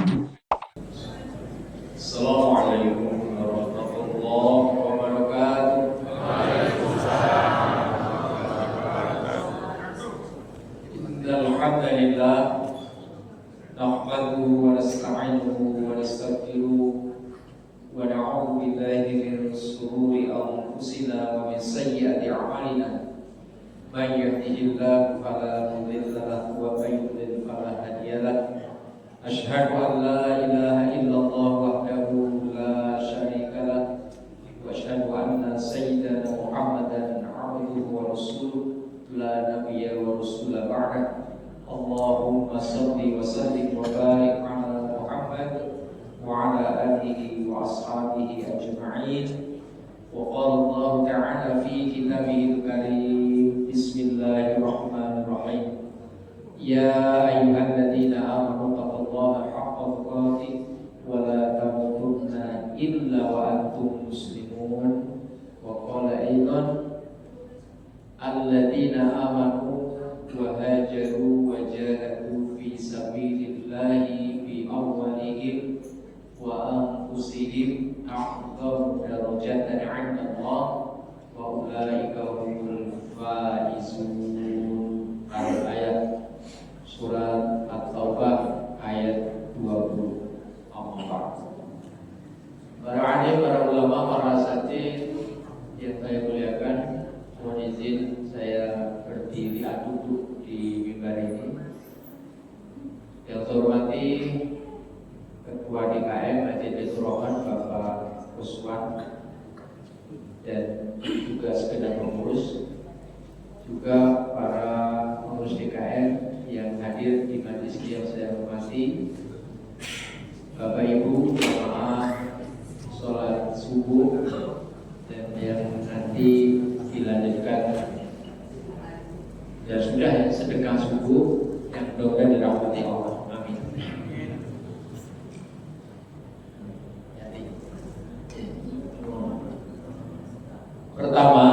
Assalamualaikum warahmatullahi wabarakatuh. Innal hamdalillah nahmaduhu wa nasta'inuhu wa nastaghfiruh wa na'udzu billahi min shururi anfusina wa min sayyiati a'malina. Man yahdihillahu fala mudilla lahu wa man yudlil fala hadiya lahu. Asyhadu an la ilaha illallah wahdahu la syarika lah wa asyhadu anna sayyidana Muhammadan abduhu wa rasuluh la nabiyya wa rasula ba'da. Allahumma salli wa sallim wa barik ala Muhammad wa ala alihi wa ashabihi ajma'in. Wa qala Allah ta'ala fi kitabihil karim. Bismillahirrahmanirrahim. Ya ayyuhalladzina amanu taqullaha haqqa tuqatih wa la tamutunna illa wa antum muslimun. Wa qala aidan alladzina amanu wa hajaru wa jahadu fi sabilillahi bi amwalihim wa anfusihim a'dhamu darajatan 'inda Allah wa ulaika humul faizun. Ayat Surat At-Taubah ayat 24. Para alim, para ulama, para asatidz yang saya muliakan, mohon izin saya berdiri atau duduk di mimbar ini. Yang saya hormati Ketua DKM Masjid Baitur Rahman Bapak Usman dan juga segenap pengurus, juga para pengurus DKM yang hadir di majelis yang saya hormati, Bapak Ibu jamaah sholat subuh dan yang nanti dilanjutkan dan sudah sedekah subuh yang mudah-mudahan dirahmati Allah. Amin. Pertama,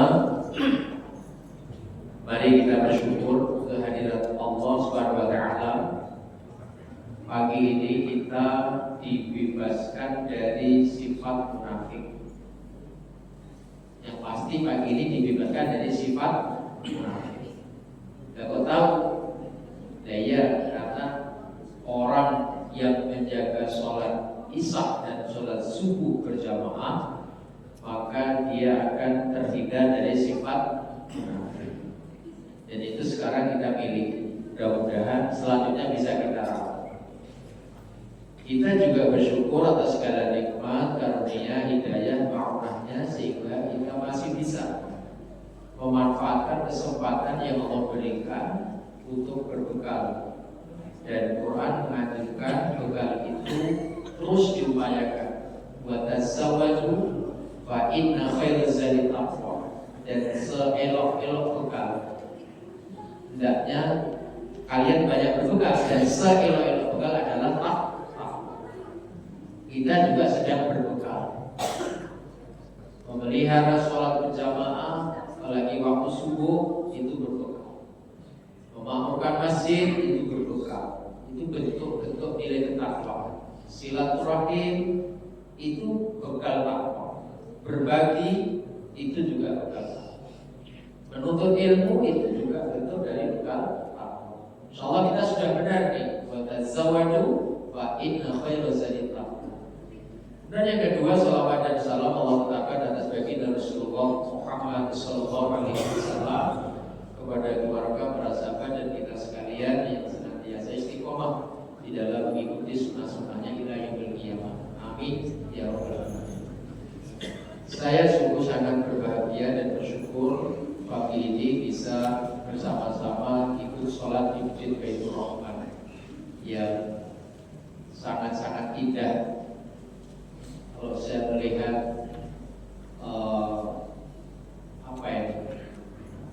mari kita bersyukur kehadirat Allah Subhanahu wa taala. Pagi ini kita dibebaskan dari sifat munafik. Yang pasti pagi ini dibebaskan dari sifat munafik. Kau tahu? Ya, karena orang yang menjaga sholat isya dan sholat subuh berjamaah, maka dia akan terhindar dari sifat munafik. Dan itu sekarang kita miliki. Mudah-mudahan selanjutnya bisa kita rawat. Kita juga bersyukur atas segala nikmat, karunia, hidayah, ma'unahnya, sehingga kita masih bisa memanfaatkan kesempatan yang Allah berikan untuk berbekal. Dan Quran mengajarkan bekal itu terus diupayakan. Wa tazawwaju fa inna khairaz zadi taqwa. Dan seelok-elok bekal, hendaknya kalian banyak berbekal, dan seelok-elok bekal adalah takwa. Kita juga sedang berbekal, memelihara sholat berjamaah, apalagi waktu subuh itu berbekal, memakmurkan masjid itu berbekal. Itu bentuk-bentuk nilai ketakwaan. Silaturahim itu bekal takwa. Berbagi itu juga bekal takwa. Menuntut ilmu itu juga bentuk dari bekal takwa. Insyaallah kita sudah benar nih. Wa tazawwaju fa inna khairaz zadi taqwa. Dan yang kedua, salawat dan salam Allah letakkan atas baginda Rasulullah Muhammad sallallahu alaihi wasallam, kepada keluarga, para sahabat dan kita sekalian yang senantiasa istiqomah di dalam mengikuti sunnah-sunnahnya ila yaumil qiyamah. Amin ya rabbal alamin. Saya sungguh sangat berbahagia dan bersyukur pagi ini bisa bersama-sama ikut sholat di Masjid Baitur Rahman yang sangat-sangat indah. Kalau saya melihat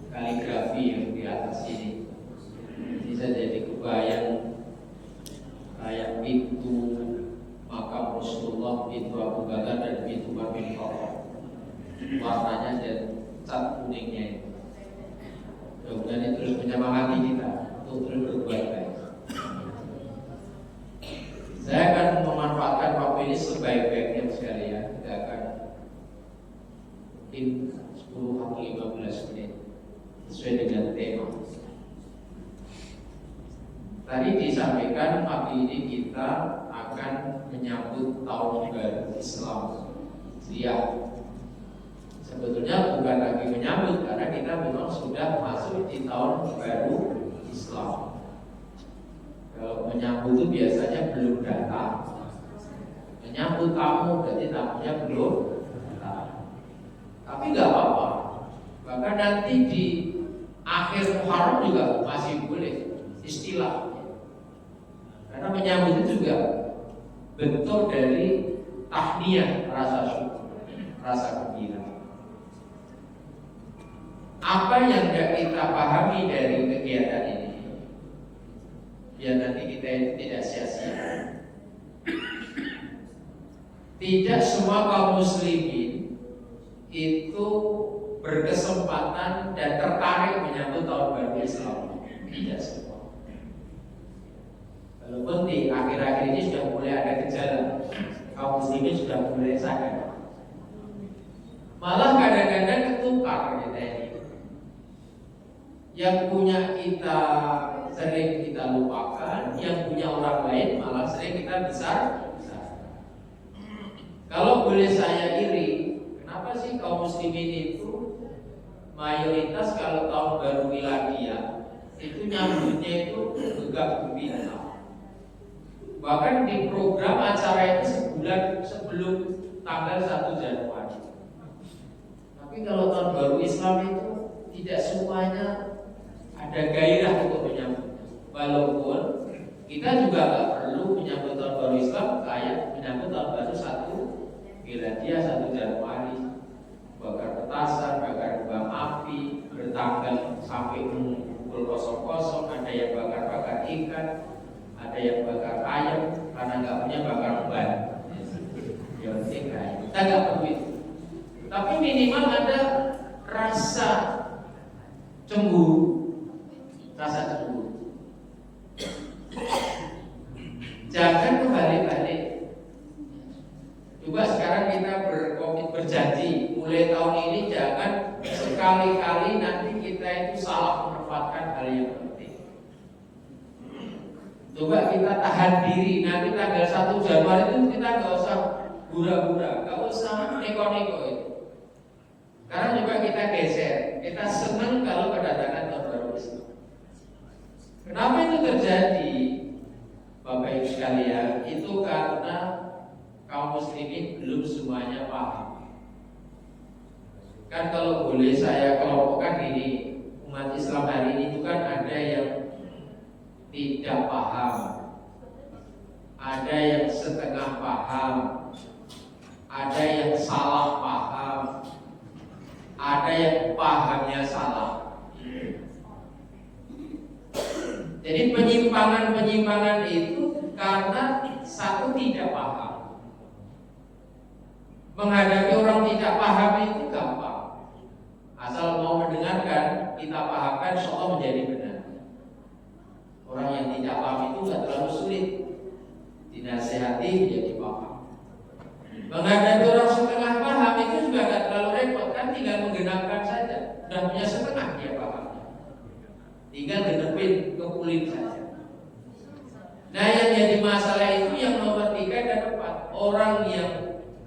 kaligrafi yang di atas ini bisa jadi kebayang kayak pintu makam Rasulullah, pintu Abu Bakar dan pintu Umar bin Khattab. Warnanya dan cat kuningnya itu. Mudah-mudahan itu terus menyemangati kita untuk terus berbuat baik. Saya akan jawab ini sebaik-baiknya sekalian. Kita akan mungkin 10 atau 15 menit sesuai dengan tema. Tadi disampaikan pagi ini kita akan menyambut tahun baru Islam. Ya, sebetulnya bukan lagi menyambut karena kita memang sudah masuk di tahun baru Islam. Kalau menyambut itu biasanya belum datang. Menyambut tamu berarti tamunya belum datang. Tapi nggak apa-apa. Bahkan nanti di akhir Muharram juga masih boleh istilah. Karena menyambut itu juga bentuk dari tahniyah, rasa syukur, rasa gembira. Apa yang kita pahami dari kegiatan ini? Biar nanti kita tidak sia-sia. Tidak semua kaum muslimin itu berkesempatan dan tertarik menyambut tahun baru Islam. Tidak semua. Walaupun di akhir-akhir ini sudah mulai ada gejala, kaum muslimin sudah mulai sadar. Malah kadang-kadang ketukar kita ini. Yang punya kita sering kita lupakan, yang punya orang lain malah sering kita besar. Kalau boleh saya iri, kenapa sih kaum muslimin itu mayoritas kalau tahun baru Miladiyah itu nyambutnya itu gegap gempita. Bahkan di program acara itu sebulan sebelum tanggal 1 Januari. Tapi kalau tahun baru Islam itu tidak semuanya ada gairah untuk menyambut. Walaupun kita juga nggak perlu menyambut tahun baru Islam kayak menyambut tahun baru 1 Miladiyah 1 Januari, bakar petasan, bakar kembang api, bertanggal sampai pukul 00, ada yang bakar-bakar ikan, ada yang bakar ayam, karena nggak punya bakar ban. Ya penting kayak kita nggak perlu itu. Tapi minimal ada rasa cemburu. Jangan kebalik-balik. Coba sekarang kita berjanji mulai tahun ini jangan sekali-kali nanti kita itu salah menempatkan hal yang penting. Coba kita tahan diri, nanti tanggal 1 Januari itu kita nggak usah gura-gura, nggak usah neko-neko itu. Sekarang coba kita geser, kita senang kalau kedatangan tahun baru Islam. Kenapa itu terjadi? Bapak Ibu sekalian, itu karena kaum muslimin belum semuanya paham. Kan kalau boleh saya kelompokkan ini, umat Islam hari ini itu kan ada yang tidak paham, ada yang setengah paham, ada yang salah paham, ada yang pahamnya salah. Jadi penyimpangan itu karena satu tidak paham. Menghadapi orang tidak paham itu gampang. Asal mau mendengarkan, kita pahamkan, insya menjadi benar. Orang yang tidak paham itu nggak terlalu sulit. Dinasehati menjadi paham. Menghadapi orang setengah paham itu juga nggak terlalu repot, kan tinggal menggenapkan saja. Sudah punya setengah dia paham. Tinggal genepin kepulin saja. Nah yang jadi masalah itu yang nomor 3 dan 4, orang yang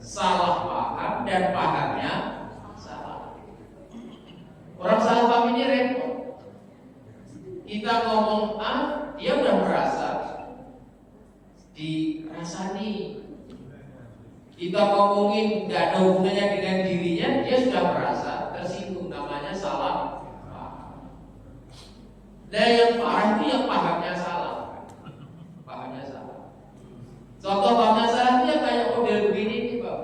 salah paham dan pahamnya salah. Orang salah paham ini repot. Kita ngomong A, dia udah merasa dirasani. Kita ngomongin nggak ada hubungannya dengan dirinya, dia sudah merasa tersinggung, namanya salah. Nah yang parah itu yang pahamnya salah. Pahamnya salah. Contoh pahamnya salah itu kayak model begini nih Pak.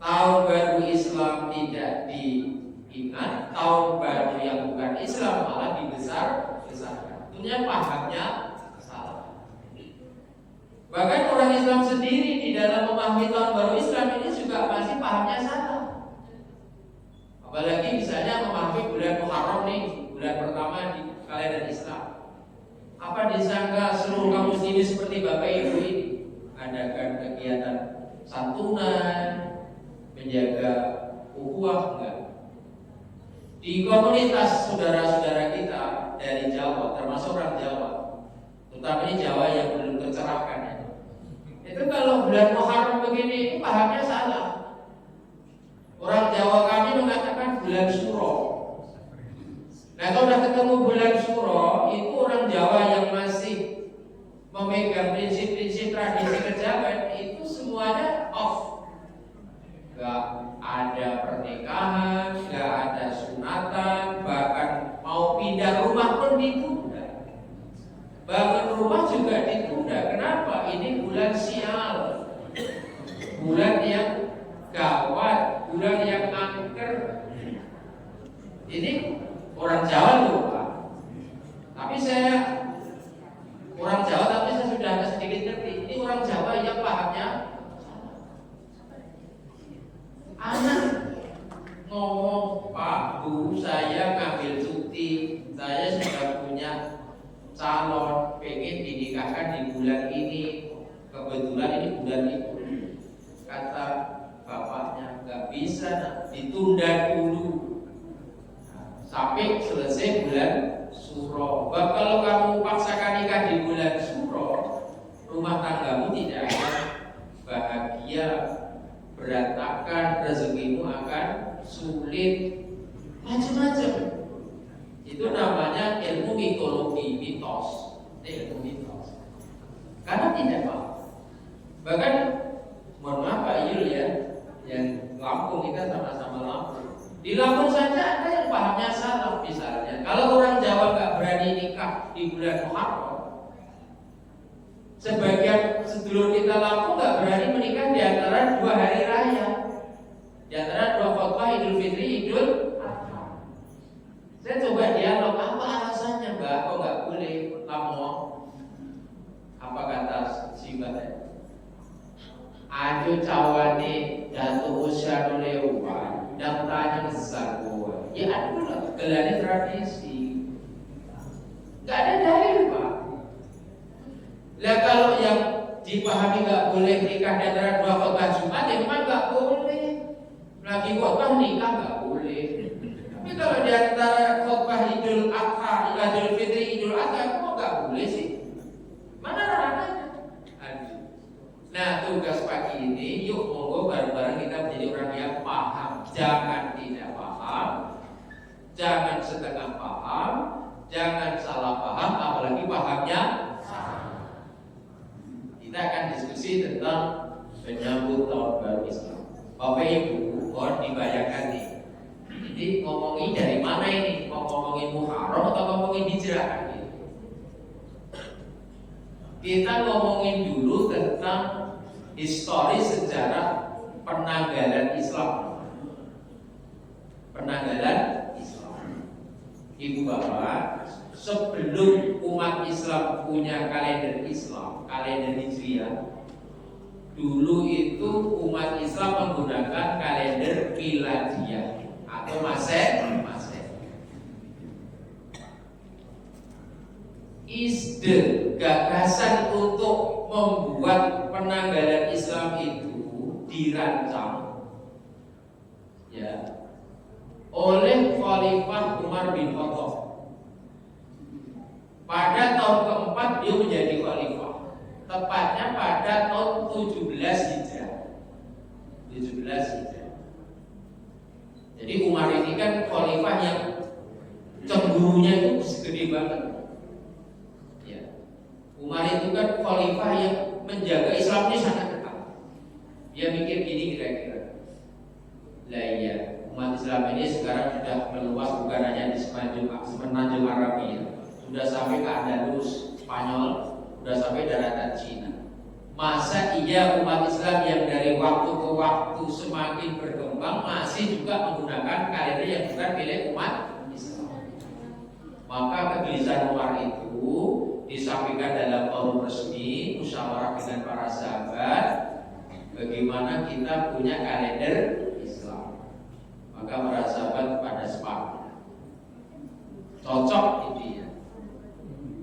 Tahun baru Islam tidak diingat, tahun baru yang bukan Islam malah dibesar-besarkan. Tentunya pahamnya salah. Bahkan orang Islam sendiri di dalam memahami tahun baru Islam ini juga masih pahamnya salah. Apalagi misalnya memahami bulan Muharram nih, bulan pertama di kalender Islam. Apa disangka seluruh kaum muslimin seperti Bapak Ibu ini? adakan kegiatan santunan, menjaga ukhuwah, enggak. Di komunitas saudara-saudara kita dari Jawa, termasuk orang Jawa, terutama ini Jawa yang belum tercerahkan ya. Itu kalau bulan Muharram begini, itu pahamnya salah. Orang Jawa kami mengatakan bulan Suro. Nah kalau sudah ketemu bulan Suro, itu orang Jawa yang masih memegang prinsip-prinsip tradisi kejawen, itu semuanya off. Gak ada pernikahan, gak ada sunatan, bahkan mau pindah rumah pun ditunda. Bangun rumah juga ditunda. Kenapa? Ini bulan sial, bulan yang gawat, bulan yang angker. Ini orang Jawa lupa. Tapi saya orang Jawa, tapi saya sudah agak sedikit ngerti. Ini orang Jawa yang pahamnya anak ngomong, Pak Bu, saya ngambil cuti, saya sudah punya calon, pengen dinikahkan di bulan ini, kebetulan ini bulan itu. Kata bapaknya, nggak bisa, ditunda dulu sampai selesai bulan Suro. Bahwa kalau kamu paksakan nikah di bulan Suro, rumah tanggamu tidak akan bahagia, berantakan, rezekimu akan sulit, macam-macam. Itu namanya ilmu mitologi, mitos. Ilmu mitos. Karena tidak paham. Bahkan, mohon maaf Pak Yul ya, yang Lampung, kita sama-sama Lampung. Di Lampung saja ada yang pahamnya salah. Misalnya, kalau orang Jawa nggak berani nikah di bulan Muharram, sebagian sedulur kita Lampung nggak berani menikah di antara 2 hari raya, di antara 2 khutbah Idul Fitri, Idul Adha. Saya coba dialog, apa alasannya Mbak? Kok nggak boleh kamu? Apa kata si Mbak? Aduh cawane Datuk usia lewat, dan tanya besar gua. Ya aduh lah, gelarnya tradisi. Nggak ada dalil Pak. Lah kalau yang dipahami nggak boleh nikah di antara 2 khutbah Jumat, ya memang nggak boleh. Lagi khutbah nikah nggak boleh. Tapi kalau di antara khutbah Idul Adha, Idul Fitri, Idul Adha, kok nggak boleh sih? Mana ranahnya? Nah tugas pagi ini, yuk monggo bareng-bareng kita menjadi orang yang paham. Jangan tidak paham, jangan setengah paham, jangan salah paham, apalagi pahamnya salah. Kita akan diskusi tentang menyambut tahun baru Islam. Bapak Ibu, mohon dibayangkan nih. Jadi ngomongin dari mana ini? Mau ngomongin Muharram atau ngomongin hijrah? Kita ngomongin dulu tentang histori sejarah penanggalan Islam. Penanggalan Islam. Ibu bapak, sebelum umat Islam punya kalender Islam, kalender Hijriah, dulu itu umat Islam menggunakan kalender Miladiyah atau Masehi. Ide gagasan untuk membuat penanggalan Islam itu dirancang ya oleh Khalifah Umar bin Khattab. Pada tahun keempat dia menjadi khalifah, tepatnya pada tahun 17 Hijrah. 17 Hijrah. Jadi Umar ini kan khalifah yang cemburunya itu segede banget. Umar itu kan khalifah yang menjaga Islam ini sangat ketat. Dia mikir gini kira-kira, lah iya, umat Islam ini sekarang sudah meluas bukan hanya di semenanjung Arabia, sudah sampai ke Andalus, Spanyol, sudah sampai daratan Cina. Masa iya umat Islam yang dari waktu ke waktu semakin berkembang masih juga menggunakan kalender yang bukan milik umat Islam? Maka kegelisahan Umar itu disampaikan dalam forum resmi musyawarah dengan para sahabat, bagaimana kita punya kalender Islam. Maka para sahabat pada sepakat, cocok intinya.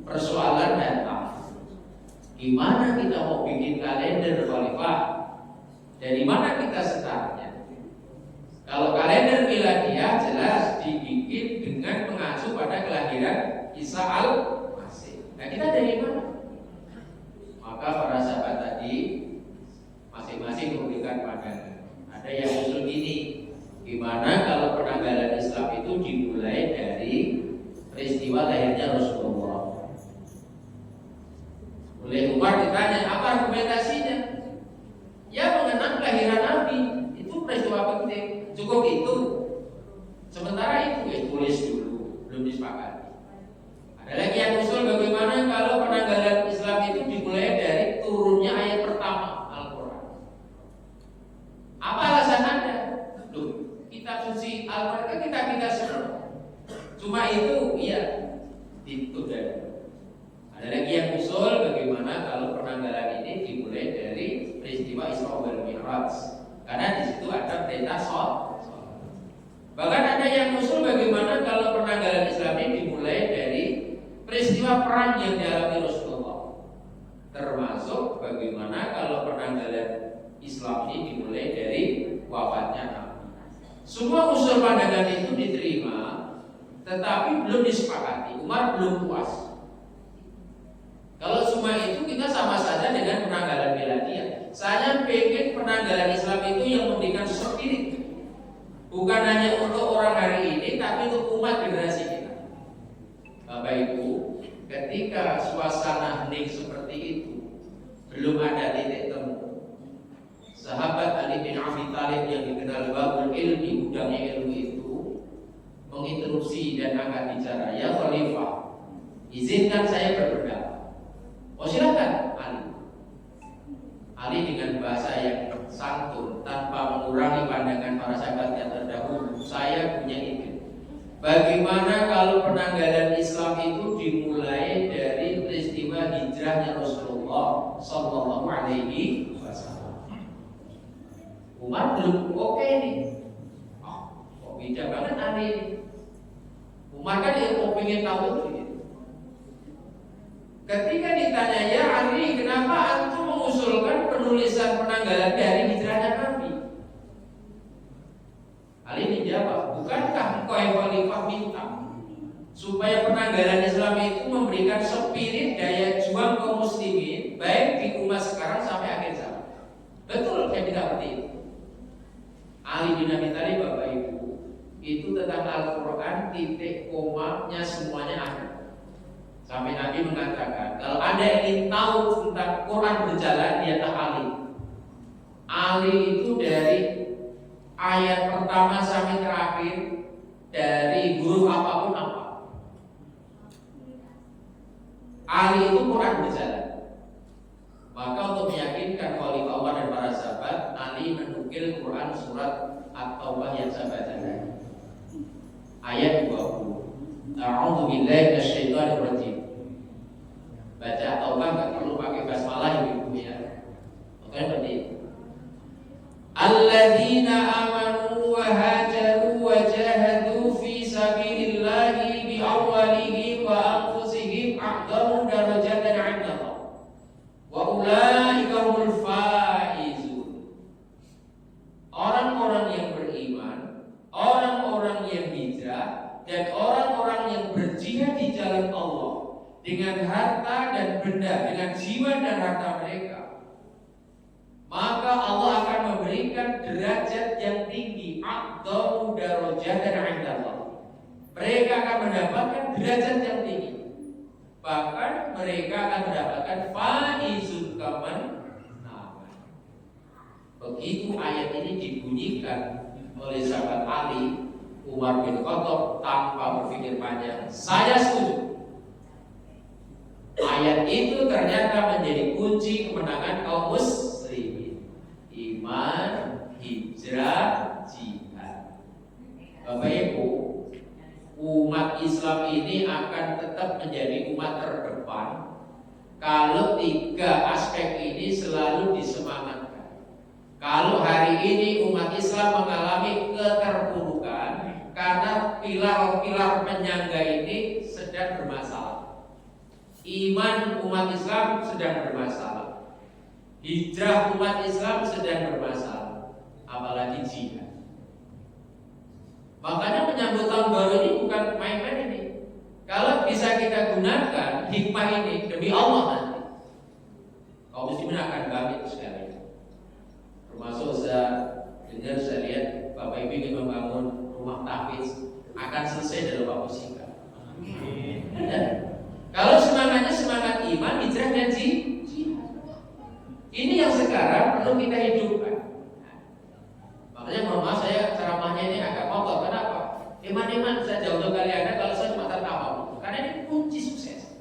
Persoalan datang, Gimana kita mau bikin kalender khalifah? Dari mana kita startnya? Kalau kalender miladiah jelas dibikin dengan mengacu pada kelahiran Isa al-Masih. Nah, kita dari mana? Maka para sahabat tadi masing-masing memberikan pandangan. Ada yang usul gini, gimana kalau penanggalan Islam itu dimulai dari peristiwa lahirnya Rasulullah? Oleh Umar ditanya, apa argumentasinya? Ya mengenang kelahiran Nabi, itu peristiwa penting. Cukup itu. Sementara itu tulis dulu, belum disepakati. Ada lagi yang usul bagaimana kalau penanggalan Islam itu dimulai dari turunnya ayat pertama Al-Quran. Apa alasan Anda? Loh, kitab suci Al-Quran kan kita semua. Cuma itu, iya, itu dari. Ada lagi yang usul bagaimana kalau penanggalan ini dimulai dari peristiwa Isra wal Mi'raj, karena di situ ada perintah sholat. Bahkan ada yang usul bagaimana kalau penanggalan Islam ini dimulai dari peristiwa perang yang dialami Rasulullah, termasuk bagaimana kalau penanggalan Islam ini dimulai dari wafatnya Nabi. Semua usul pandangan itu diterima, tetapi belum disepakati. Umar belum puas. Kalau semua itu kita sama saja dengan penanggalan miladiah. Saya pengen penanggalan Islam itu yang memberikan spirit, bukan hanya untuk orang hari ini, tapi untuk umat generasi kita. Bapak Ibu, ketika suasana hening seperti itu, belum ada titik temu. Sahabat Ali bin Abi Thalib yang dikenal babul ilmi, gudangnya ilmu itu, menginterupsi dan angkat bicara, ya Khalifah, izinkan saya berpendapat. Oh silakan Ali. Ali dengan bahasa yang santun tanpa mengurangi pandangan para sahabat yang terdahulu, saya punya ide. Bagaimana kalau penanggalan Islam itu dimulai dari peristiwa hijrahnya Rasulullah Sallallahu Alaihi Wasallam? Umar belum oke nih. Oh, kok bijak banget Ali ini. Umar kan yang mau pengen tahu itu. Ketika ditanya, ya Ali, kenapa antum mengusulkan penulisan penanggalan dari hijrahnya Nabi? Ali menjawab, bukankah engkau yang khalifah minta supaya penanggalan Islam itu memberikan spirit daya juang kaum muslimin baik di umat sekarang sampai akhir zaman? Betul, saya tidak seperti itu. Ali bin Abi Thalib, Bapak Ibu, itu tentang Al-Quran titik komanya semuanya ada. Sampai Nabi mengatakan, kalau Anda ingin tahu tentang Quran berjalan, lihatlah Ali. Ali itu dari ayat pertama sampai terakhir, dari huruf apapun apa. Ali itu Quran berjalan. Maka untuk meyakinkan Khalifah Umar dan para sahabat, Ali menukil Quran surat At-Taubah yang saya baca tadi. Ayat 20. A'udzu billahi minasyaitonir rajim. Baca Taubah enggak perlu pakai basmalah Ibu ya. Oke, seperti itu. Alladzina amanu wa hajaru wa jahadu fi sabilillahi bi amwalihim wa anfusihim a'dhamu darajatan 'inda Allah. Wa ulaika humul faizun. Orang-orang yang beriman, orang-orang yang hijrah, dan orang-orang yang berjihad di jalan Allah dengan harta dan benda, dengan jiwa dan harta mereka, maka Allah akan memberikan derajat yang tinggi, a'dhamu darajatan 'inda Allah. Mereka akan mendapatkan derajat yang tinggi. Bahkan mereka akan mendapatkan faizun kaman. Begitu ayat ini dibunyikan oleh sahabat Ali, Umar bin Khattab tanpa berpikir panjang, saya setuju. Ayat itu ternyata menjadi kunci kemenangan kaum muslimin. Iman, hijrah, jihad. Bapak Ibu, umat Islam ini akan tetap menjadi umat terdepan kalau tiga aspek ini selalu disemangatkan. Kalau hari ini umat Islam mengalami keterpurukan karena pilar-pilar penyangga ini sedang bermasalah. Iman iman umat Islam sedang bermasalah, hijrah umat Islam sedang bermasalah, apalagi jihad. Makanya menyambut tahun baru ini bukan main-main ini. Kalau bisa kita gunakan hikmah ini demi Allah nanti, kaum muslimin akan bangkit sekali. Termasuk saya dengar, saya lihat Bapak Ibu ingin membangun rumah tahfiz, akan selesai dalam waktu singkat. Kalau semangatnya semangat iman, hijrah dan jihad, ini yang sekarang perlu kita hidupkan. Makanya mohon maaf saya ceramahnya ini agak kotor. Kenapa? Iman saya jauh-jauh kali ada kalau saya cuma tertawa. Karena ini kunci sukses.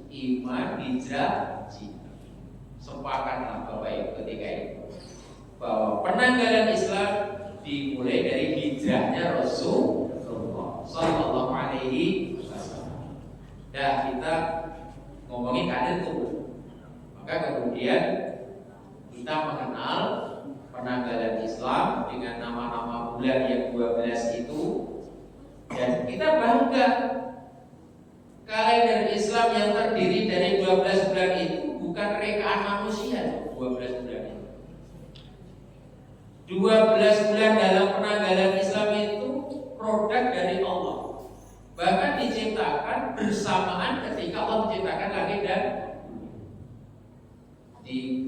Iman, hijrah, jihad. Sepakatlah Bapak Ibu ketika itu bahwa penanggalan Islam dimulai dari hijrahnya Rasulullah Sallallahu Alaihi Wasallam. Nah, kita ngomongin kader tuh, maka kemudian kita mengenal penanggalan Islam dengan nama-nama bulan yang 12 itu, dan kita bangga kalender Islam yang terdiri dari 12 bulan itu bukan rekaan manusia. 12 bulan itu, 12 bulan dalam penanggalan Islam itu produk dari Allah, bahkan diciptakan bersamaan ketika Allah menciptakan langit dan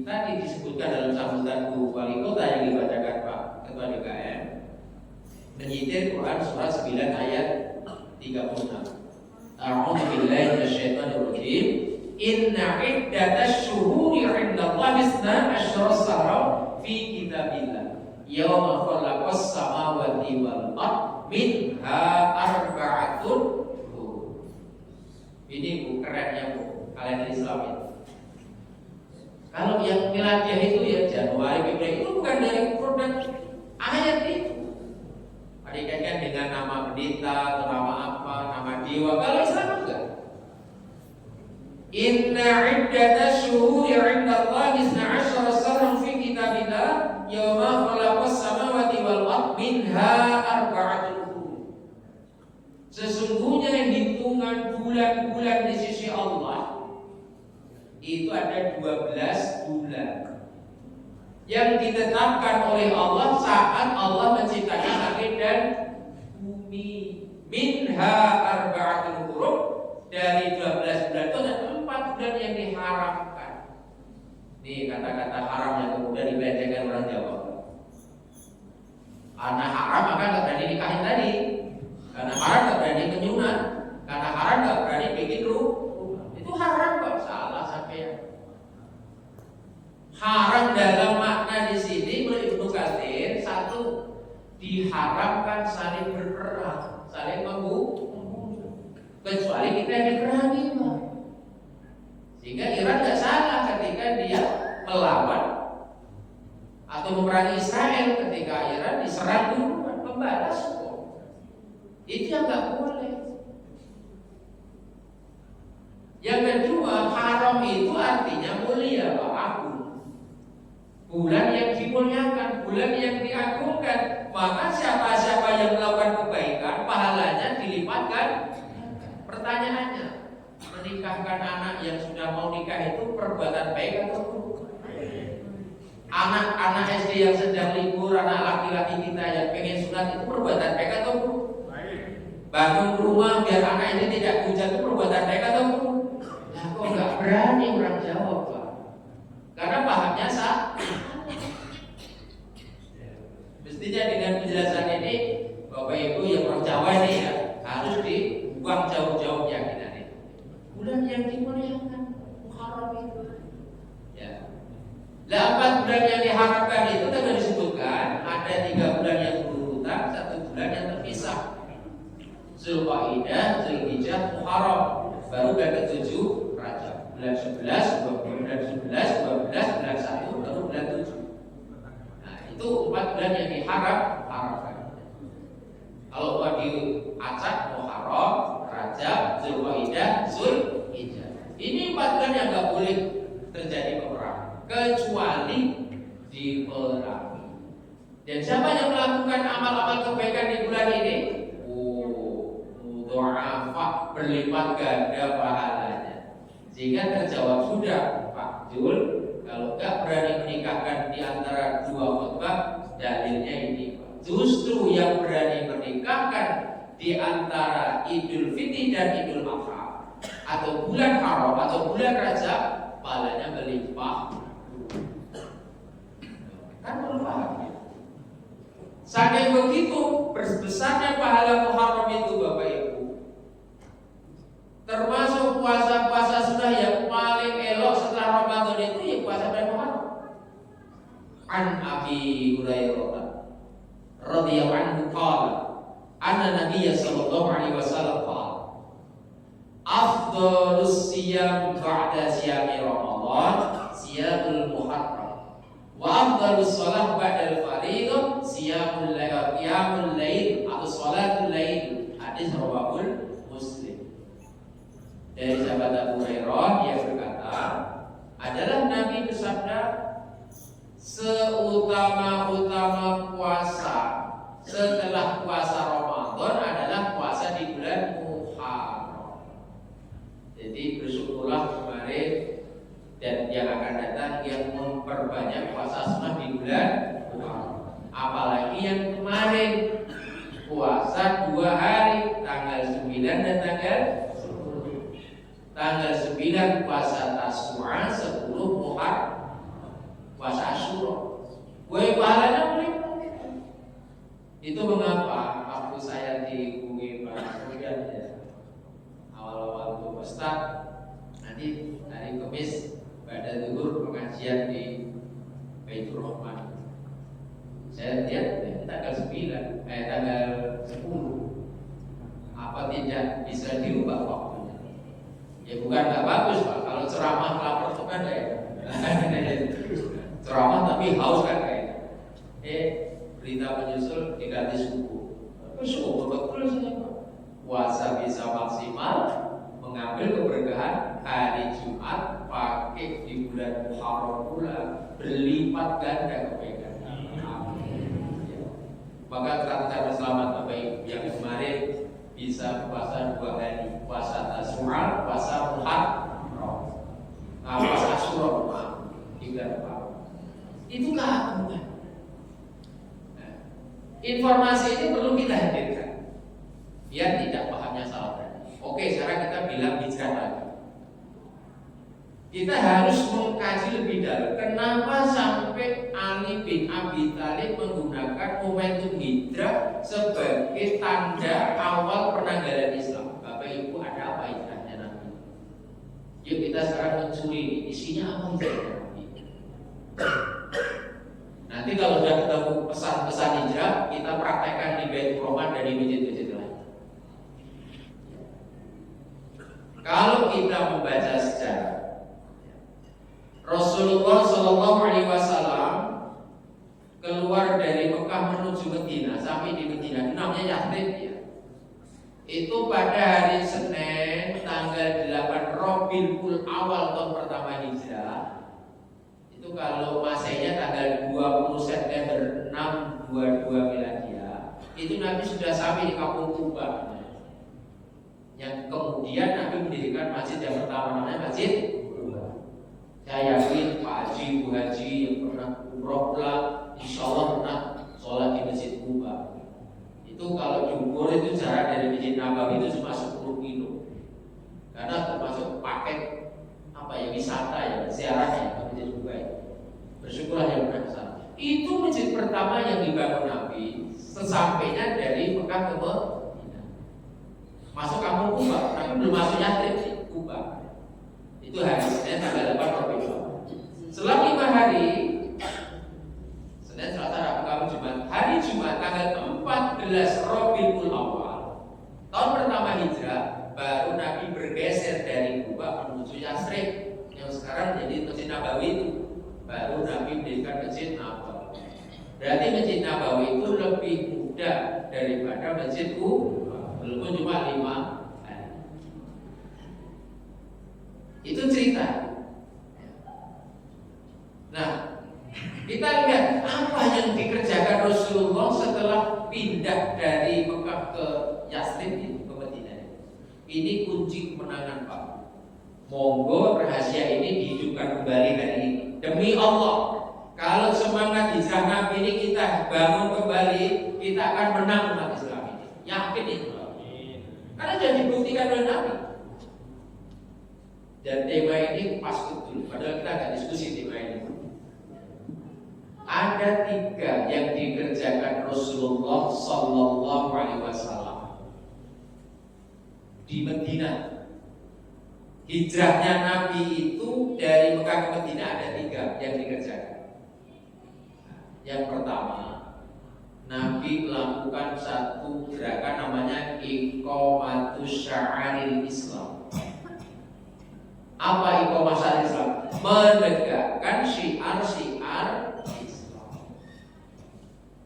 tadi disebutkan dalam sambutan Bu Wali Kota yang dibacakan Pak Ketua DKM, menyitir Quran surah 9 ayat 36. A'udzu billahi minasyaitonir rajim. Inna iddatash syuhuri 'indallahi 12 syahran fi kitabillah yauma khalaqas samawati wal ardh minha arba'atun hurum. Ini Bu kerennya Bu kalender Islam itu. Kalau yang miladiah itu ya Januari, Februari, itu bukan dari produk ayat itu. Ada dikaitkan dengan nama pendeta atau nama apa, nama dewa. Kalau Islam enggak. Inna iddatash syuhuri 'indallahi 12 syahran fi kitabillah yauma khalaqas samawati wal ardh minha arba'atun hurum. Sesungguhnya hitungan bulan-bulan di sisi Allah itu ada 12 bulan yang ditetapkan oleh Allah saat Allah menciptakan langit dan bumi. Minha arba'atun hurum, dari 12 bulan itu ada 4 bulan yang diharamkan. Ini kata-kata haram yang kemudian dibedakan orang Jawa. Karena haram maka nggak berani nikahin tadi. Karena haram nggak berani kenyunan. Karena haram nggak berani bikin rumah. Itu haram kok, salah sampai. Haram dalam makna di sini menurut Ibnu Katsir, satu, diharamkan saling berperang, saling membunuh, kecuali kita yang diperangi, Pak. Sehingga Iran tidak salah ketika dia melawan atau memerangi Israel ketika Iran diserang duluan, membalas kok. Itu yang nggak boleh. Yang kedua, haram itu artinya mulia, Pak, agung. Bulan yang dimuliakan, bulan yang diagungkan. Maka siapa-siapa yang melakukan kebaikan, pahalanya dilipatkan. Pertanyaannya, menikahkan anak yang sudah mau nikah itu perbuatan baik atau buruk? Anak-anak SD yang sedang libur, anak laki-laki kita yang pengen sunat itu perbuatan baik atau buruk? Bangun rumah biar anak ini tidak hujan itu perbuatan baik atau buruk? Nah, kok nggak berani orang jawab, Pak? Karena pahamnya salah. Mestinya dengan penjelasan ini Bapak Ibu yang orang Jawa ini ya harus dibuang jauh-jauh keyakinan itu. Bulan yang dimuliakan, haram itu. Ya. 8 bulan yang diharapkan itu tadi disebutkan ada 3 bulan yang berurutan, 1 bulan yang terpisah. Zulqa'dah, Zulhijjah, Muharram, baru bulan ke-7 Rajab. Bulan 11, bulan 11, 12, bulan 1, baru bulan 7. Nah, itu 4 bulan yang diharapkan. Kalau mau diacak, Muharram, Rajab, Zulqa'dah, Zulhijjah. Ini 4 bulan yang nggak boleh terjadi peperangan kecuali diperangi. Dan siapa yang melakukan amal-amal kebaikan di bulan ini? Mudha'afa, berlipat ganda pahalanya. Sehingga terjawab sudah Pak Jul, kalau nggak berani menikahkan di antara dua khutbah, dalilnya ini Pak. Justru yang berani menikahkan di antara Idul Fitri dan Idul Adha atau bulan haram atau bulan Rajab, pahalanya melimpah. Kan perlu paham ya? Saking begitu besarnya pahala Muharram itu Bapak Ibu, termasuk puasa-puasa sunnah yang paling elok setelah Ramadan itu ya puasa bulan Muharram. An Abi Hurairah radhiyallahu anhu qala anna Nabiyya sallallahu alaihi wasallam qala afdhalus siyam ba'da siyami Ramadan siyamul Muharram wa afdhalus shalah ba'dal fardhah siyamul lail atau shalatul lail. Hadis rawahul Muslim. Dari sahabat Abu Hurairah, dia berkata, adalah Nabi bersabda, seutama-utama puasa setelah puasa Ramadan adalah puasa di bulan Muharram. Jadi bersyukurlah kemarin dan yang akan datang yang memperbanyak puasa sunnah di bulan Muharram. Apalagi yang kemarin puasa 2 hari, tanggal 9 dan tanggal 9 puasa Tasyura, 10 Muharram puasa Asyura. Pahalanya boleh. Itu mengapa waktu saya di UI kemudian ya, awal-awal itu Ustaz, nanti hari Kamis pada zuhur pengajian di Baitur Rahman. Saya lihat tanggal 9, tanggal 10. Apa tidak bisa dirubah waktunya? Ya bukan nggak bagus Pak. Kalau ceramah lapor itu kan ya. Ceramah tapi haus kan kayaknya. Berita menyusul diganti subuh. Subuh betul saja Pak. Puasa bisa maksimal, mengambil keberkahan hari Jumat pakai di bulan Muharram pula, berlipat ganda kebaikan. Maka kata selamat Bapak Ibu yang kemarin bisa puasa 2 hari, puasa Tasyura, puasa Muharram, puasa Asyura, 3 hari. Itu keagungan. Informasi ini perlu kita hadirkan biar tidak pahamnya salah tadi. Oke, sekarang kita bilang hijrah lagi. Kita harus mengkaji lebih dalam kenapa sampai Ali bin Abi Thalib menggunakan momentum hijrah sebagai tanda awal penanggalan Islam. Bapak Ibu, ada apa hijrahnya Nabi? Yuk kita sekarang mencuri isinya apa hijrahnya Nabi. Nanti kalau sudah ketemu pesan-pesan hijrah, kita praktekkan di Baitur Rahman dan di masjid-masjid lain. Kalau kita membaca sejarah, Rasulullah Shallallahu Alaihi Wasallam keluar dari Mekah menuju Medina, sampai di Medina, namanya Yathrib ya. Itu pada hari Senin tanggal 8 Rabiul Awal tahun pertama Hijrah. Itu kalau Masehnya tanggal 20 September 622 Miladiah. Itu Nabi sudah sampai di kampung Kuba. Yang kemudian Nabi mendirikan masjid yang pertama, namanya Masjid. Saya yakin Pak Haji, Bu Haji yang pernah umroh pulang, insya Allah pernah sholat di Masjid Kuba. Itu kalau diukur itu jarak dari Masjid Nabawi itu cuma 10 kilo. Karena termasuk paket wisata ya, ziarahnya ke Masjid Kuba itu. Bersyukurlah yang pernah kesana. Itu masjid pertama yang dibangun Nabi sesampainya dari Mekah ke Medina. Masuk kampung Kuba, tapi belum masuk Yathrib di Kuba. Itu hari Senin tanggal 8 Rabiul Awal. Setelah 5 hari, Senin, Selasa, Rabu, Kamis, Jumat. Hari Jumat tanggal 14 Rabiul Awal tahun pertama Hijrah, baru Nabi bergeser dari Kuba menuju Yathrib yang sekarang jadi Masjid Nabawi itu. Baru Nabi mendirikan Masjid Nabawi. Berarti Masjid Nabawi itu lebih mudah daripada Masjid Kuba, walaupun cuma 5 hari. Itu cerita. Nah, kita lihat apa yang dikerjakan Rasulullah setelah pindah dari Mekah ke Yathrib ke Madinah. Ini kunci kemenangan Pak. Monggo rahasia ini dihidupkan kembali hari ini. Demi Allah, kalau semangat hijrah Nabi ini kita bangun kembali, kita akan menang umat Islam ini. Yakin itu. Karena sudah dibuktikan oleh Nabi. Dan tema ini pas betul. Padahal kita agak diskusi tema ini. Ada 3 yang dikerjakan Rasulullah Sallallahu Alaihi Wasallam di Medina. Hijrahnya Nabi itu dari Mekah ke Medina ada 3 yang dikerjakan. Yang pertama, Nabi melakukan satu gerakan namanya Iqamatus Sya'aril Islam. Apa Iqamatus Sya'aril Islam? Menegakkan syiar-syiar Islam,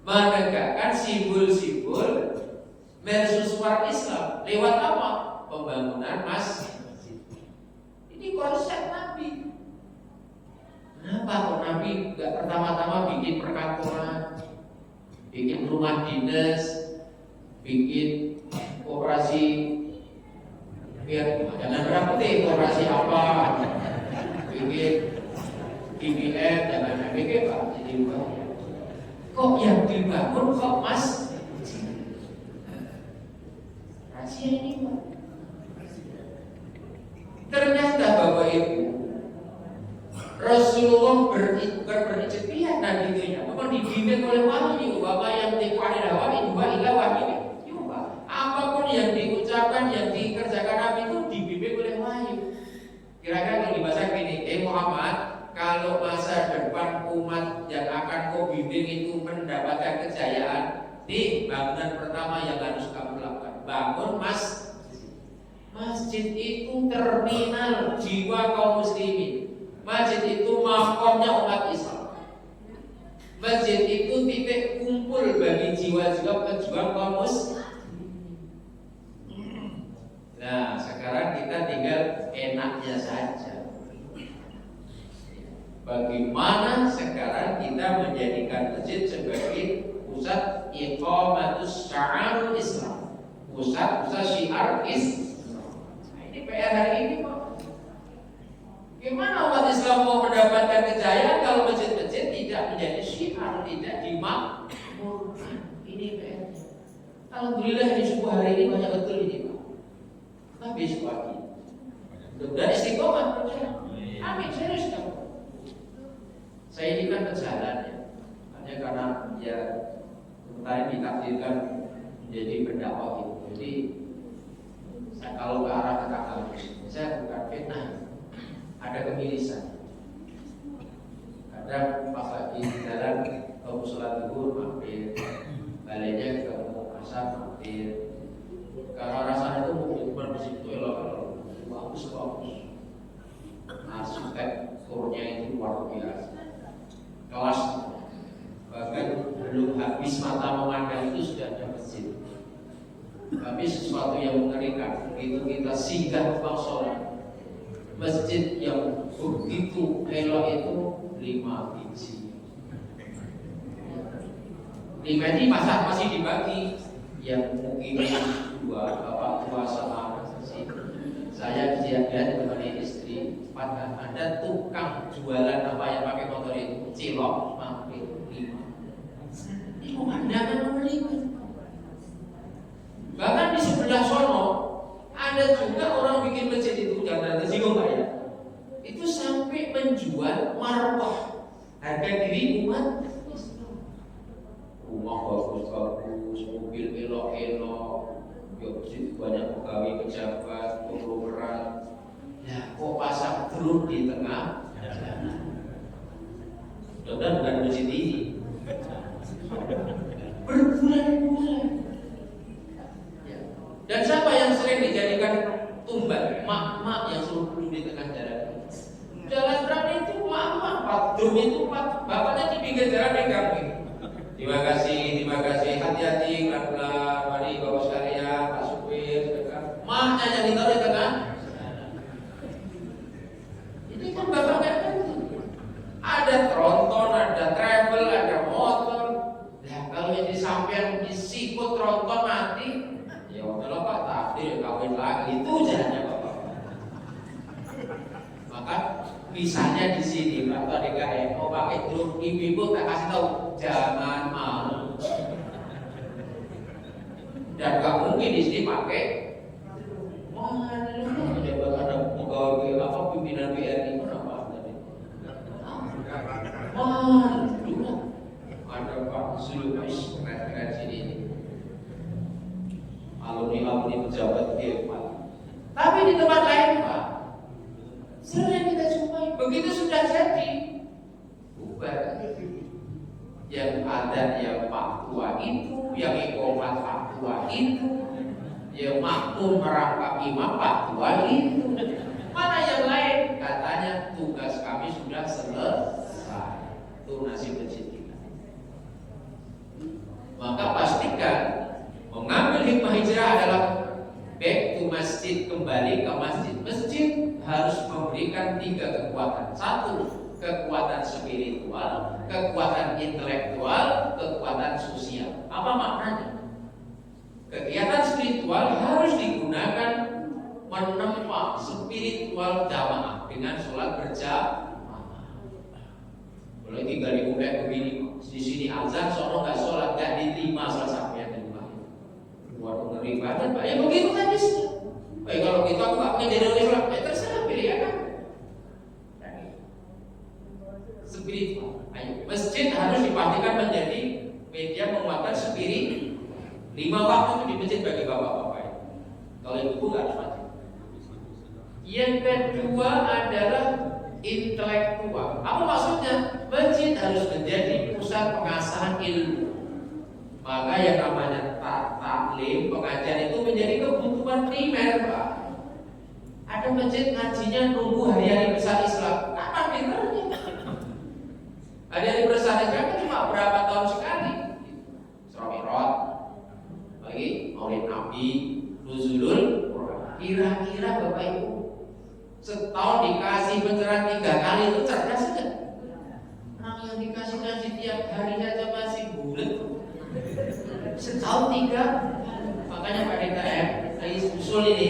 menegakkan simbol-simbol mercusuar Islam. Lewat apa? Pembangunan masjid. Ini konsep Nabi. Kenapa kok Nabi gak pertama-tama bikin perkantoran, bikin rumah dinas, bikin operasi, biar jangan merah putih, operasi apa, bikin BBM, jangan bikin Pak. Jadi kok yang dibangun kok Mas? Rahasia ini Pak. Ternyata Bapak Ibu, Rasulullah berijtihad Nabi itu ya. Memang dibimbing oleh wahyu. Bapak yang tiqani dakwah itu ila wahyu. Apapun yang diucapkan, yang dikerjakan Nabi itu dibimbing oleh wahyu. Kira-kira kalau dibaca gini, Muhammad, kalau masa depan umat yang akan kau bimbing itu mendapatkan kejayaan, nih bangunan pertama yang harus kamu lakukan, bangun masjid. Masjid itu terminal jiwa kaum muslimin. Masjid itu makomnya umat Islam. Masjid itu titik kumpul bagi jiwa-jiwa pejuang kaum muslim. Nah, sekarang kita tinggal enaknya saja. Bagaimana sekarang kita menjadikan masjid sebagai pusat iqamatus sya'arul Islam, pusat syiar Islam. Nah, ini PR hari ini Pak. Gimana umat Islam mau mendapatkan kejayaan kalau masjid-masjid tidak menjadi syiar, tidak dimakmurkan? Ini PR. Alhamdulillah di subuh hari ini banyak betul ini Pak. Nah besok pagi mudah-mudahan istiqomah. Amin, serius kamu. Saya ini kan berjalan ya, hanya karena ya kemarin ditakdirkan menjadi pendakwah gitu. Jadi saya kalau ke arah kakak saya bukan fitnah, ada kemirisan. Kadang pas lagi jalan ke musola zuhur mampir, baliknya ke asar mampir. Karena rasanya itu bukan di situ elok, bagus. Arsitekturnya itu luar biasa, kelas. Bahkan belum habis mata memandang itu sudah ada masjid. Tapi sesuatu yang mengerikan, begitu kita singgah ke sholat, masjid yang begitu elok itu 5 biji. 5 ini masih dibagi. Yang mungkin 2 bapak tua sama saya lihat dengan istri, ada tukang jualan apa yang pakai motor itu cilok mampir 5. Ini pemandangan mengerikan. Bahkan di sebelah sono ada juga orang bikin masjid itu, jangan tersinggung Pak ya. Itu sampai menjual marwah, harga diri umat Islam. Rumah bagus-bagus, mobil elok-elok, banyak pegawai pejabat, konglomerat. Ya, kok pasang drone di tengah jalan? Mudah-mudahan bukan masjid ini. Berbulan-bulan. Dan siapa yang sering dijadikan tumbat? Mak-mak yang suruh duduk di tengah jalan. Jalan terang itu mak-mak, drum itu bapaknya di pinggir jalan pegang. Terima kasih, hati-hati, pelan-pelan, mari bapak sekalian, Pak supir, maknya yang ditaruh di tengah. Ini kan bapaknya kan ada tronton, ada travel, ada motor. Nah kalau yang disampaikan disikut tronton mati, ya udahlah Pak, takdir kawin lagi, itu jalannya Bapak. pakai dulu, ibu-ibu tak kasih tahu jangan mau. Dan nggak mungkin di sini pakai malu. Coba ada pegawai apa pimpinan BRI itu apa tadi? Malu. Ada Pak Zulkifli keren sini. Alumni pejabat hebat. Tapi di tempat lain Pak, sering kita jumpai begitu sudah jadi bubar. Yang ada yang Pak Tua itu, yang ikomat Pak Tua itu, yang makmum merangkap imam Pak Tua itu. Mana yang lain? Katanya tugas kami sudah selesai. Itu nasib masjid kita. Maka pastikan mengambil hikmah hijrah adalah back to masjid, kembali ke masjid. Masjid harus memberikan 3 kekuatan. 1, kekuatan spiritual, kekuatan intelektual, kekuatan sosial. Apa maknanya? Kegiatan spiritual harus digunakan menempa spiritual jamaah dengan sholat berjamaah. Boleh tinggal di kayak begini, di sini azan, sono nggak sholat, nggak diterima sholat sampai di rumah. Waduh ngeri banget Pak. Ya begitu kan di sini. Baik kalau gitu aku nggak punya jadi sholat, ya terserah pilihan kan. Spiritual. Ayo, masjid harus dipastikan menjadi media penguatan spirit. 5 waktu itu di masjid bagi bapak-bapak. Kalau ibu nggak harus mati. Yang kedua adalah intelektual. Apa maksudnya? Masjid harus menjadi pusat pengasahan ilmu. Maka yang namanya taklim, pengajian itu menjadi kebutuhan primer, Pak. Ada masjid ngajinya nunggu hari-hari besar Islam. Kapan pinternya? Hari-hari besar Islam kan cuma berapa tahun sekali. Isra Mi'raj, lagi Maulid Nabi, Nuzulul Quran. Kira-kira Bapak Ibu setahun dikasih pencerahan 3 kali itu cerdas enggak? Orang yang dikasih ngaji tiap hari saja masih bulat. Setahun 3. Makanya Pak DKM lagi usul ini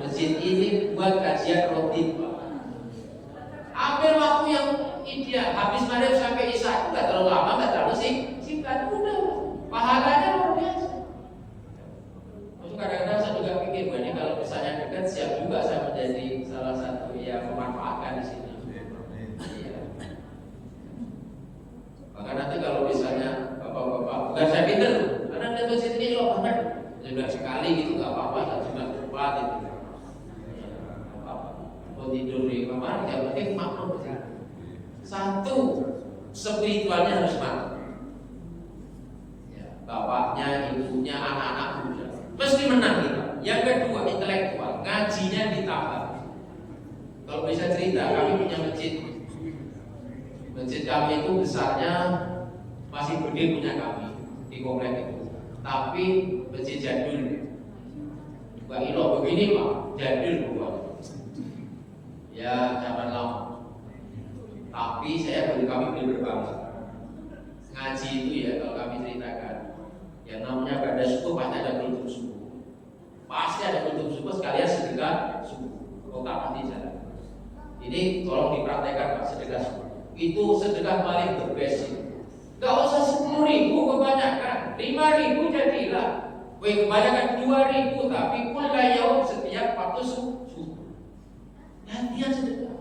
masjid ini buat kajian rutin. Ambil waktu yang ideal, habis maghrib sampai isya itu nggak terlalu lama, nggak terlalu singkat, udah pahalanya luar biasa. Terus kadang-kadang saya juga pikir, ini kalau misalnya dekat siap juga saya menjadi salah satu yang memanfaatkan di sini. Iya. Maka nanti kalau misalnya bapak-bapak, bukan saya pinter, karena ada masjid ini loh banget, sudah sekali gitu nggak apa-apa, saya cuma tempat itu. Mau tidur di kamar, yang penting maklum. 1, spiritualnya harus mantap. Ya, bapaknya, ibunya, anak-anak muda mesti menang kita. Yang kedua, intelektual, ngajinya ditambah. Kalau bisa cerita, kami punya masjid. Masjid kami itu besarnya masih gede punya kami di komplek itu. Tapi masjid jadul. Mbak Ilo begini Pak, jadul buat. Ya zaman lama. Tapi kami berbangsa. Ngaji itu ya kalau kami ceritakan, yang namanya pada subuh pasti ada kultum subuh. Pasti ada kultum subuh sekalian sedekah subuh. Kota pasti jalan. Ini tolong dipraktekkan Pak, sedekah subuh. Itu sedekah paling the best. Gak usah 10.000 kebanyakan, 5.000 jadilah. Kebanyakan 2.000 tapi kullayaum setiap waktu subuh. Latihan sedekah.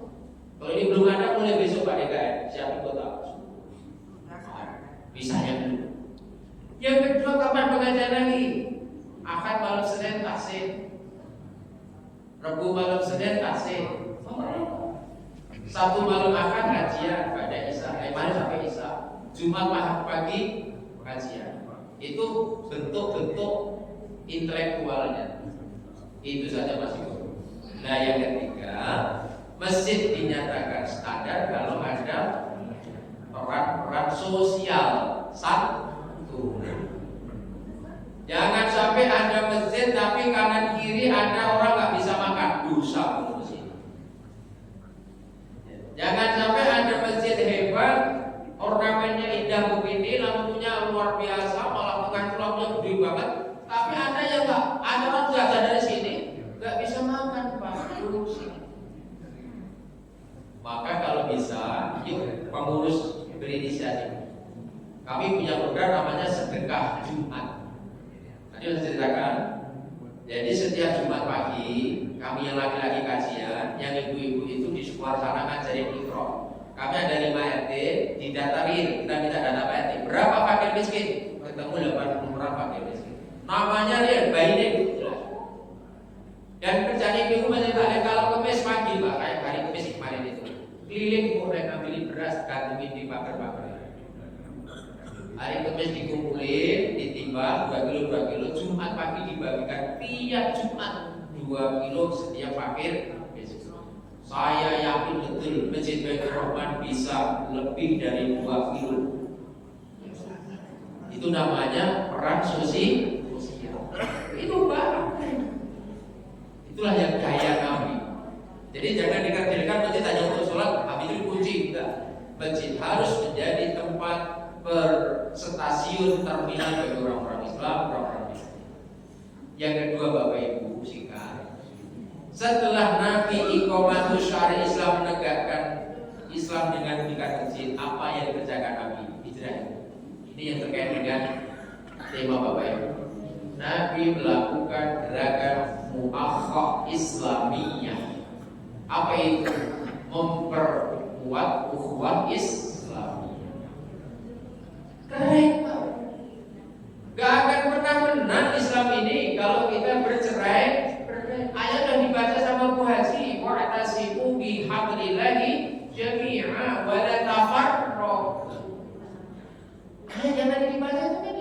Kalau ini belum ada, mulai besok Pak DKM siapin kota. Bisanya dulu. Yang kedua, kapan pengajian lagi? Ahad malam Senin taksir, Rabu malam Senin taksir, Sabtu malam Ahad kajian pada Isya, malam sampai Isya, Jumat pagi kajian. Itu bentuk-bentuk intelektualnya. Itu saja masih cukup. Nah yang ketiga, masjid dinyatakan standar kalau ada peran-peran sosial. 1, jangan sampai ada masjid tapi kanan kiri ada orang nggak bisa makan, dosa masjid. Jangan sampai ada masjid hebat, ornamennya indah begini, lampunya luar biasa, malah lampunya gede banget, tapi ada yang nggak, ada orang jatuh dari sini nggak bisa makan, Pak. Maka kalau bisa, yuk pengurus berinisiatif. Kami punya program namanya Sedekah Jumat. Tadi saya ceritakan. Jadi setiap Jumat pagi kami yang laki-laki kajian, yang ibu-ibu itu di sekolah sana ngajarin Iqra. Kami ada 5 RT, didatarin, kita minta data Pak RT. Berapa fakir miskin? Ketemu 80 orang fakir miskin. Namanya real, bayinya itu jelas. Dan kerjaan ibu masih tak kalau kemis pagi Pak, kayak hari kemis kemarin itu. Keliling mereka beli beras, gantungin di pagar-pagar. Hari kemis dikumpulin, ditimbang 2 kilo 2 kilo. Jumat pagi dibagikan tiap Jumat 2 kilo setiap fakir. Saya yakin betul Masjid Baitur Rahman bisa lebih dari 2 kilo. Itu namanya peran sosial. Itu Pak. Itulah yang gaya kami. Jadi jangan dikatakan masjid hanya untuk sholat, habis itu kunci. Enggak. Masjid harus menjadi tempat stasiun terminal bagi orang-orang Islam, orang-orang Islam. Yang kedua Bapak Ibu singkat. Setelah Nabi iqamatus syari Islam menegakkan Islam dengan mendirikan masjid, apa yang dikerjakan Nabi? Hijrah. Ini yang terkait dengan tema Bapak Ibu. Nabi melakukan gerakan muakhah Islamiyah. Apa itu? Memperkuat ukhuwah Islam. Keren Pak. Gak akan pernah menang Islam ini kalau kita bercerai. Ayat yang dibaca sama Bu Haji, wa'tasimu bihablillahi jami'a wa la tafarraqu. Jangan dibaca itu kan.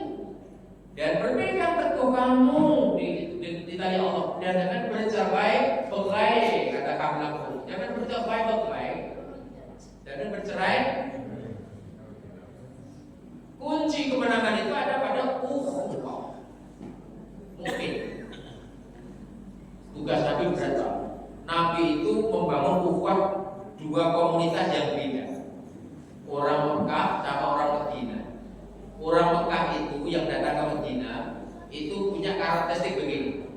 Dan berpegang teguh kamu di tali Allah dan jangan bercerai berai, kata kamu. Jangan bercerai berai. Jangan bercerai. Kunci kemenangan itu ada pada ukhuwah. Mungkin tugas Nabi berat. Nabi itu membangun ukhuwah 2 komunitas yang beda. Orang Mekah sama orang Madinah. Orang Mekah itu yang datang ke Madinah itu punya karakteristik begini.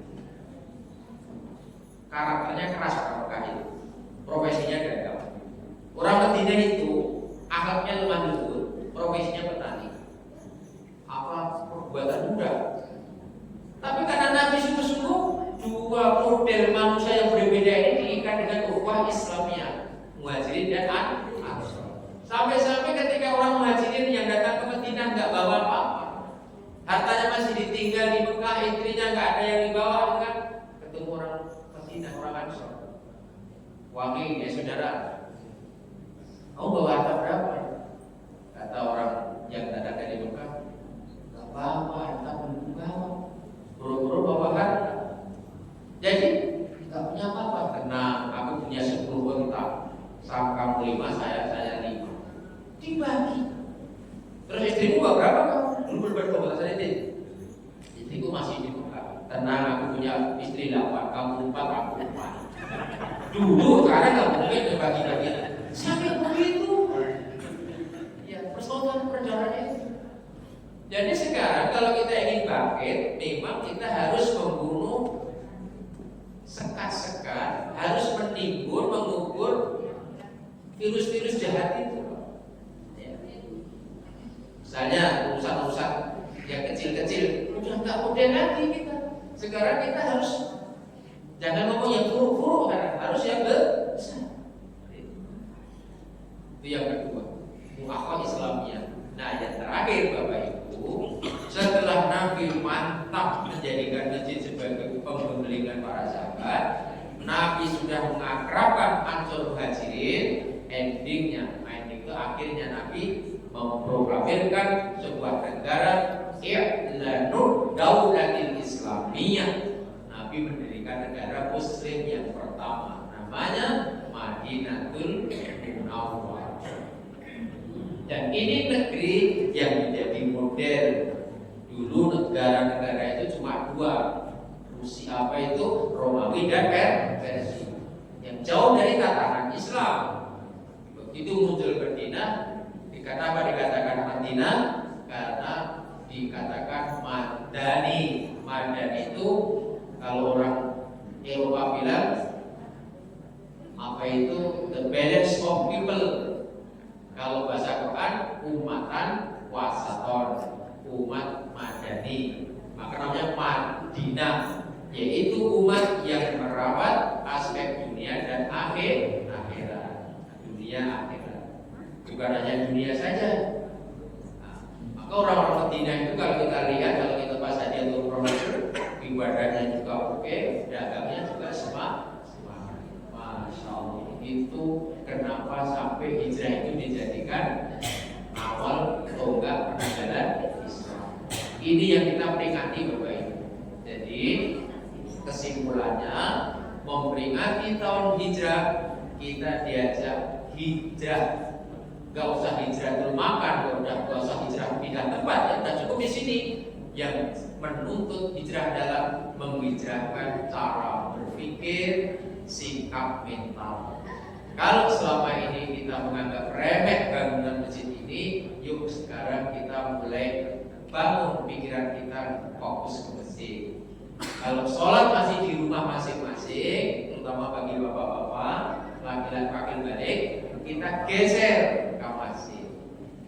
Karakternya keras orang Mekah itu. Profesinya dagang. Orang Madinah itu akhlaknya lemah lembut, profesinya petani. Apa perbuatan mudah. Tapi karena Nabi sungguh-sungguh 2 model manusia yang berbeda ini diikat dengan ukhuwah Islamiyah, Muhajirin dan Ansor. Sampai-sampai ketika orang Muhajirin yang datang ke Madinah nggak bawa apa-apa, hartanya masih ditinggal di Mekah, istrinya nggak ada yang dibawa, kan? Ketemu orang Madinah, orang Ansor. Wangi ya saudara, kamu bawa harta berapa? Kata orang yang datang dari Mekah, nggak bawa harta, belum bawa. Buru-buru bawa harta. Jadi nggak punya apa-apa. Tenang, aku punya 10 unta. Sama kamu 5, saya 5. Dibagi. Terus istrimu bawa berapa kamu? Dulu bertobat saya ini. Istriku masih di Mekah. Tenang, aku punya istri 8, kamu 4, aku 4. Dulu sekarang nggak mungkin dibagi-bagi. Sampai begitu. Ya, persoalan perjalanannya. Jadi sekarang kalau kita ingin bangkit, memang kita harus membunuh sekat-sekat, harus menimbun, mengukur virus-virus jahat itu. Misalnya urusan-urusan yang kecil-kecil, udah nggak modern lagi kita. Sekarang kita harus jangan ngomong yang buruk-buruk, harus yang besar. Itu yang kedua, muakhah Islamiyah. Nah, yang terakhir Bapak Ibu, setelah Nabi mantap menjadikan masjid sebagai pembengelingan para sahabat, Nabi sudah mengakrabkan Ansor Muhajirin. Endingnya, itu akhirnya Nabi memproklamirkan sebuah negara i'lanu daulatil Islamiyah. Nabi mendirikan negara Muslim yang pertama, namanya Madinatul Munawwarah. Dan ini negeri yang menjadi model. Dulu negara-negara itu cuma 2, Rusia apa itu Romawi dan Persia, yang jauh dari tatanan Islam. Begitu muncul Madinah, dikatakan Madinah karena dikatakan Madani. Madani itu kalau orang Eropa bilang apa itu the balance of people. Kalau bahasa Quran umatan wasaton, umat madani. Maka namanya Madinah, yaitu umat yang merawat aspek dunia dan akhirat. Dunia akhirat, bukan hanya dunia saja. Maka orang-orang Madinah itu kalau kita lihat, kalau kita pas Hadiatul Ramadan, ibadahnya juga oke, dagangnya juga semangat. Masya Allah. Itu kenapa sampai hijrah itu dijadikan awal tonggak perjalanan Islam. Ini yang kita peringati Bapak Ibu. Jadi kesimpulannya, memperingati tahun hijrah, kita diajak hijrah. Gak usah hijrah dulu makan, gak usah hijrah pindah tempat, ya udah cukup di sini. Yang menuntut hijrah adalah menghijrahkan cara berpikir, sikap mental. Kalau selama ini kita menganggap remeh bangunan masjid ini, yuk sekarang kita mulai bangun pikiran kita fokus ke masjid. Kalau sholat masih di rumah masing-masing, terutama bagi bapak-bapak, laki-laki balik, kita geser ke masjid.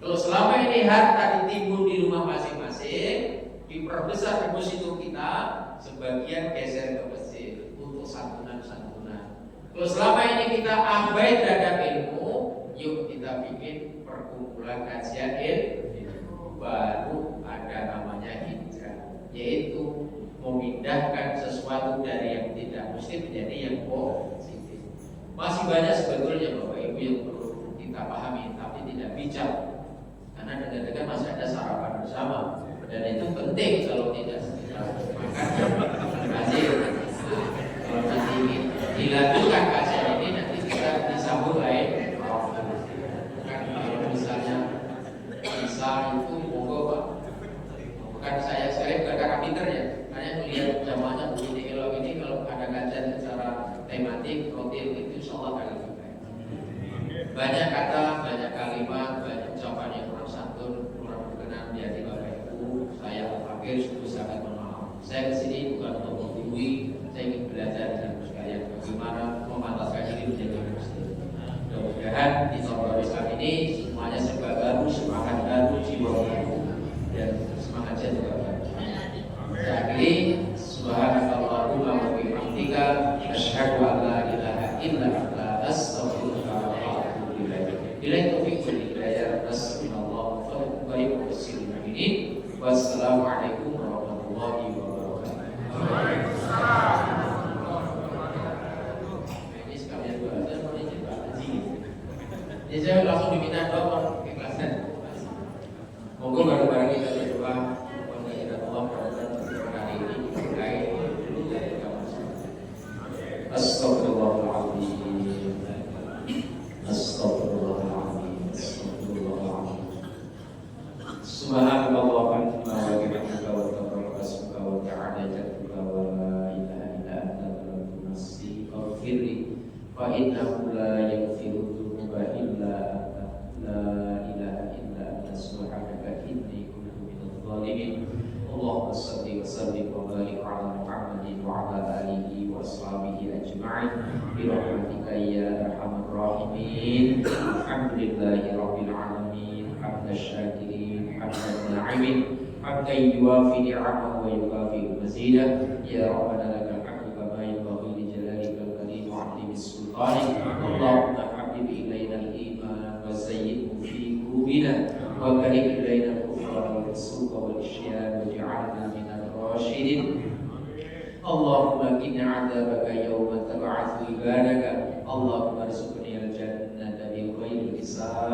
Kalau selama ini harta ditimbun di rumah masing-masing, diperbesar deposito kita, sebagian geser ke masjid untuk santunan-santunan. Kalau selama ini kita abai terhadap ilmu, yuk kita bikin perkumpulan kajian ilmu. Baru ada namanya hijrah, yaitu memindahkan sesuatu dari yang tidak muslim menjadi yang positif. Masih banyak sebetulnya Bapak Ibu yang perlu kita pahami, tapi tidak bijak. Karena dekat-dekat masih ada sarapan bersama, dan itu penting. Kalau tidak makan masih kalau nanti dilakukan kajian ini, nanti kita disambung lain. Kan kalau misalnya bisa itu monggo Pak. Bukan saya bukan kakak pinter ya. Hanya melihat jamaahnya begini elok ini, kalau ada kajian secara tematik rutin itu insyaallah kali ini. Banyak kata, banyak kalimat, banyak ucapan yang kurang santun, kurang berkenan di hati Bapak Ibu. Saya akhir sudah sangat mohon. Saya kesini bukan untuk menggurui, saya ingin belajar dengan sekalian bagaimana memantaskan diri menjadi muslim. Mudah-mudahan di tahun Islam ini semuanya serba baru, semangat baru, jiwa baru, dan semangatnya juga baru. Jadi subhanallahumma wa bihamdika asyhadu an la ilaha illa anta astaghfiruka wa atubu ilaik. Bila taufik wal hidayah, nasallallahu alaihi wasallam. Wassalamualaikum warahmatullahi wabarakatuh. Ini sekalian bahasa ini Pak Haji. Jadi saya langsung diminta doa keikhlasan. Monggo bareng-bareng kita berdoa. Astagfirullahaladzim. Astagfirullahaladzim. Astagfirullahaladzim. Subhanallah wa bihamdika wa tabaraka wa ta'ala jadduka wa la ilaha illa anta nastaghfiruka fa innahu la yaghfiru dzunuba illa anta la ilaha illa anta subhanaka inni kuntu minadh dhalimin. Allahumma shalli wa sallim wa barik ala Muhammadin wa ala alihi wa ashabihi ajma'in bi rahmatika ya arhamar rahimin. Alhamdulillahi rabbil alamin, hamdan syakirin, hamdan na'imin, hamdan yuwafi ni'amahu wa yukafi mazidah. Ya Rabbana lakal hamdu kama yanbaghi li jalalika al-karim wa 'azimi sultanik. Allahumma habib ilayna al-iman wa zayyinhu fi qulubina wa karih ilayna al-kufra wal fusuqa wal isyan waj'alna minal rasyidin. Allahumma qina 'adzabaka yawma tab'atsu ibadaka. Allahumma arzuqni al-jannata bi ghairi hisab.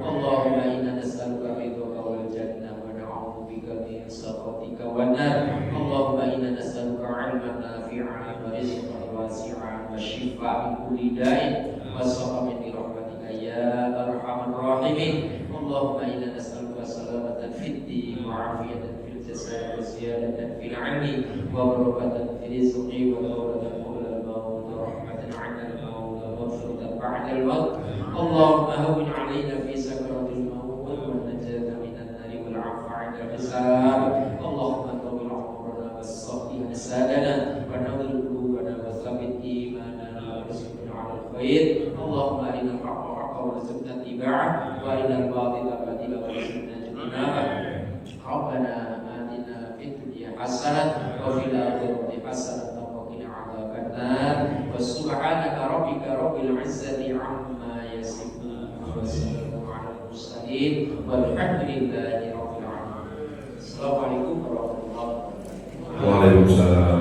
Allahumma inna nas'aluka ridhaka wal jannah wa na'udzu bika min sakhatika wan nar. Allahumma inna nas'aluka 'ilman nafi'an wa rizqan wasi'an wa shifaan min kulli da'in wa saqamin bi rahmatika ya arhamar rahimin. Allahumma inna nas'aluka salamatan fid din wa 'afiyatan fil jasad wa ziyadatan fil 'ilmi wa barakatan fil rizqi wa tawbatan qabla al-maut wa rahmatan 'inda al-maut wa maghfiratan ba'da al-maut. Allahumma hawwin 'alaina fi sakaratil maut wa najata minan nari wal 'afwa 'inda al-hisab. Allahumma tawil 'umrana was-sahih sadana wa nawwir qulubana wa thabbit imanana wa rizqna 'ala al-khair. Allahumma arina al-haqqa haqqan warzuqna ittiba'ah wa arina al-batila batilan hasanah wa fil akhirati hasanah wa qina adzabannar. Wa subhanaka rabbika rabbil izzati amma yasifun wa salamun alal mursalin walhamdulillahi rabbil alamin. Assalamualaikum warahmatullahi wabarakatuh. Waalaikumsalam.